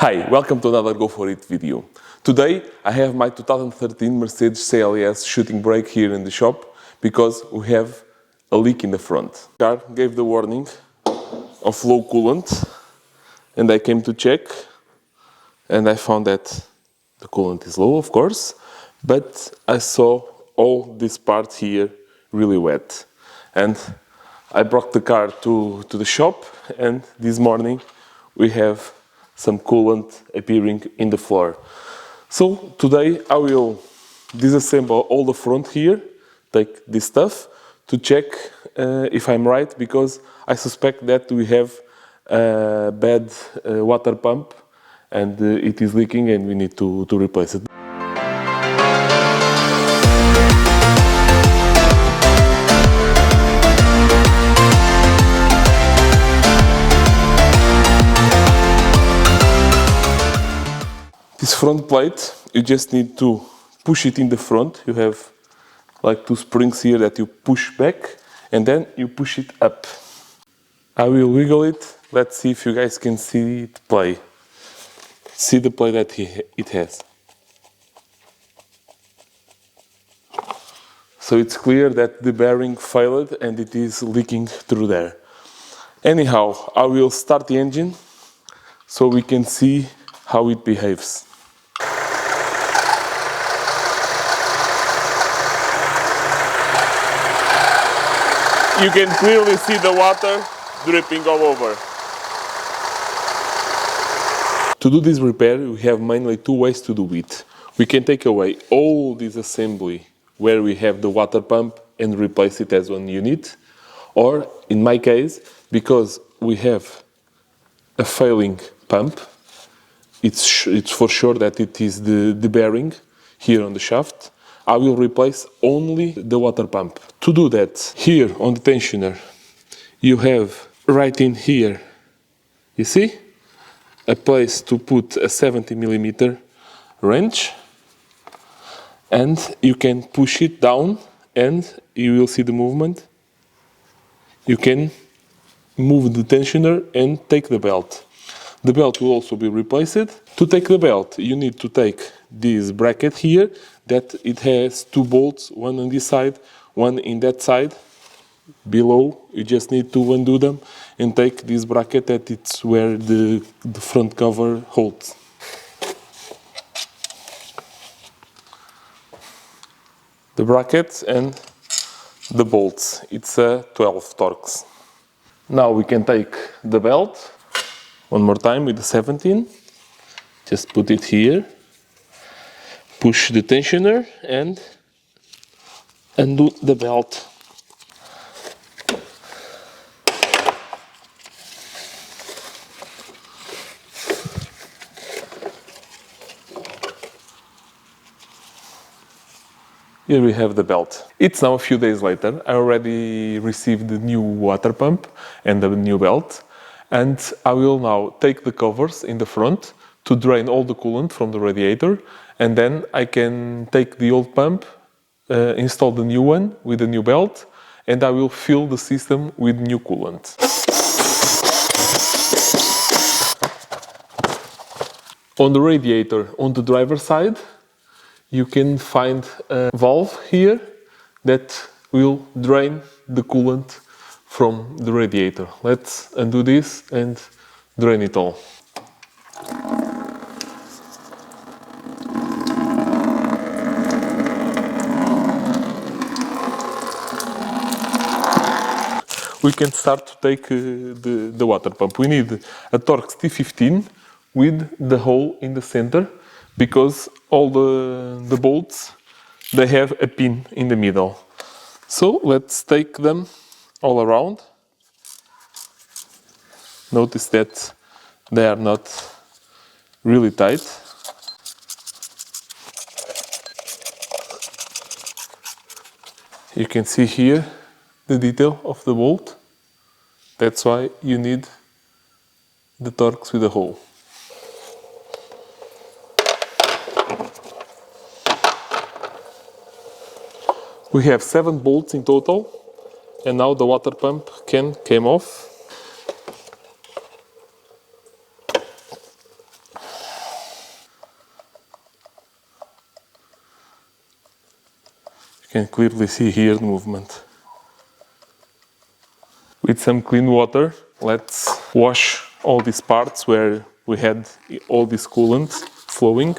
Hi, welcome to another GoForIt video. Today I have my 2013 Mercedes CLS Shooting Brake here in the shop because we have a leak in the front. The car gave the warning of low coolant and I came to check and I found that the coolant is low, of course, but I saw all this part here really wet. And I brought the car to the shop and this morning we have some coolant appearing in the floor. So today I will disassemble all the front here, take this stuff to check if I'm right, because I suspect that we have a bad water pump and it is leaking and we need to replace it. This front plate, you just need to push it in the front. You have like two springs here that you push back and then you push it up. I will wiggle it. Let's see if you guys can see it play. See the play that it has. So it's clear that the bearing failed and it is leaking through there. Anyhow, I will start the engine so we can see how it behaves. You can clearly see the water dripping all over. To do this repair, we have mainly two ways to do it. We can take away all this assembly where we have the water pump and replace it as one unit. Or, in my case, because we have a failing pump, it's for sure that it is the bearing here on the shaft. I will replace only the water pump. To do that, here on the tensioner, you have right in here, you see, a place to put a 70mm wrench, and you can push it down and you will see the movement. You can move the tensioner and take the belt. The belt will also be replaced. To take the belt, you need to take this bracket here, that it has two bolts, one on this side, one in that side. Below, you just need to undo them and take this bracket that it's where the front cover holds. The brackets and the bolts, it's a 12 Torx. Now we can take the belt one more time with the 17. Just put it here, push the tensioner and undo the belt. Here we have the belt. It's now a few days later. I already received the new water pump and the new belt. And I will now take the covers in the front to drain all the coolant from the radiator. And then I can take the old pump, install the new one with the new belt, and I will fill the system with new coolant. On the radiator, on the driver's side, you can find a valve here that will drain the coolant from the radiator. Let's undo this and drain it all. We can start to take the water pump. We need a Torx T15 with the hole in the center, because all the bolts, they have a pin in the middle. So let's take them all around. Notice that they are not really tight. You can see here the detail of the bolt. That's why you need the Torx with a hole. We have 7 bolts in total, and now the water pump came off. You can clearly see here the movement. With some clean water, let's wash all these parts where we had all this coolant flowing.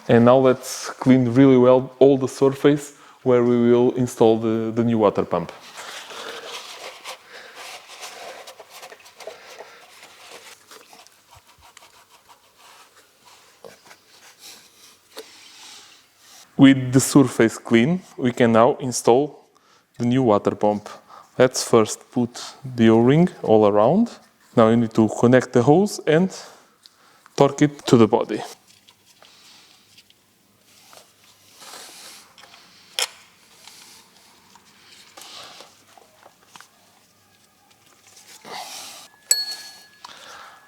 And now let's clean really well all the surface where we will install the new water pump. With the surface clean, we can now install the new water pump. Let's first put the O-ring all around. Now you need to connect the hose and torque it to the body.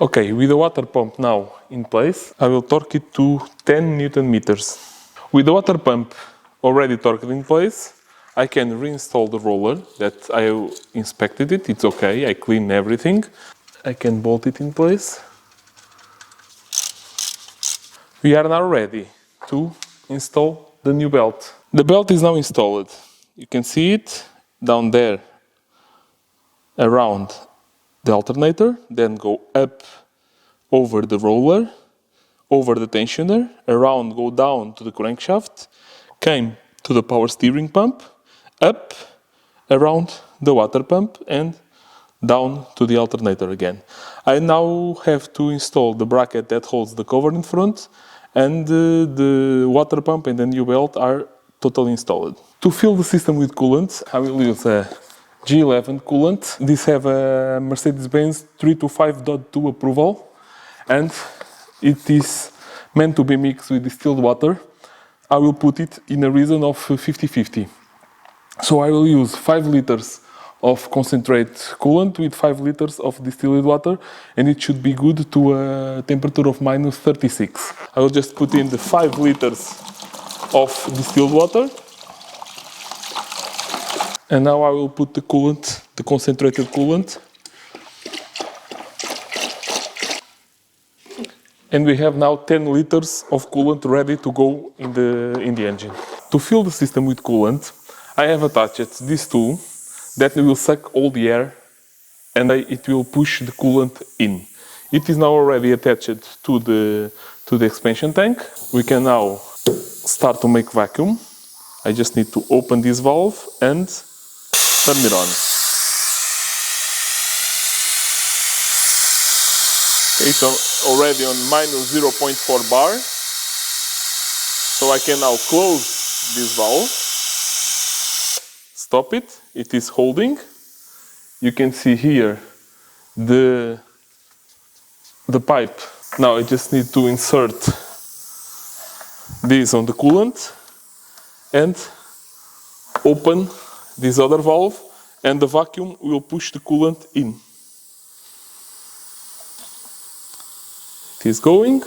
Okay, with the water pump now in place, I will torque it to 10 Newton meters. With the water pump already torqued in place, I can reinstall the roller that I inspected it. It's okay, I cleaned everything. I can bolt it in place. We are now ready to install the new belt. The belt is now installed. You can see it down there around the alternator, then go up over the roller, over the tensioner, around, go down to the crankshaft, came to the power steering pump, up, around the water pump, and down to the alternator again. I now have to install the bracket that holds the cover in front, and the water pump and the new belt are totally installed. To fill the system with coolant, I will use a G11 coolant. This have a Mercedes-Benz 325.2 approval, and it is meant to be mixed with distilled water. I will put it in a reason of 50-50. So I will use 5 liters of concentrate coolant with 5 liters of distilled water, and it should be good to a temperature of minus 36. I will just put in the 5 liters of distilled water. And now I will put the coolant, the concentrated coolant. And we have now 10 liters of coolant ready to go in the engine. To fill the system with coolant, I have attached this tool that will suck all the air and it will push the coolant in. It is now already attached to the expansion tank. We can now start to make vacuum. I just need to open this valve and turn it on. It's already on minus 0.4 bar. So I can now close this valve. Stop it. It is holding. You can see here the pipe. Now I just need to insert this on the coolant and open this other valve, and the vacuum will push the coolant in. It is going.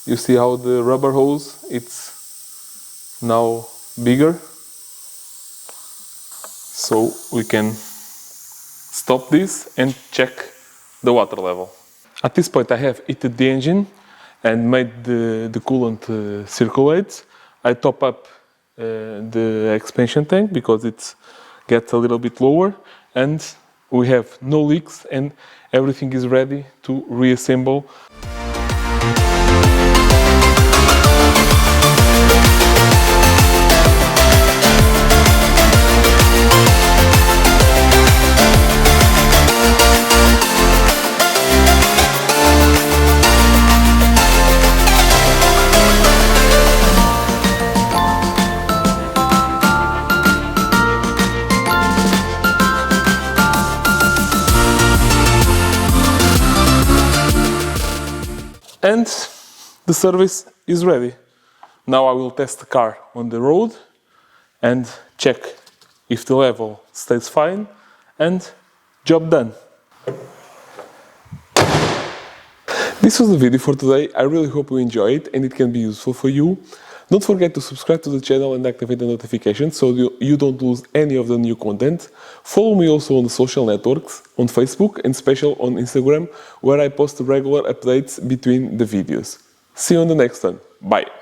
You see how the rubber hose, it's now bigger. So we can stop this and check the water level. At this point I have heated the engine and made the coolant circulate. I top up the expansion tank because it gets a little bit lower, and we have no leaks and everything is ready to reassemble. And the service is ready. Now I will test the car on the road and check if the level stays fine, and job done. This was the video for today. I really hope you enjoy it and it can be useful for you. Don't forget to subscribe to the channel and activate the notifications so you don't lose any of the new content. Follow me also on the social networks, on Facebook and special on Instagram, where I post regular updates between the videos. See you on the next one. Bye!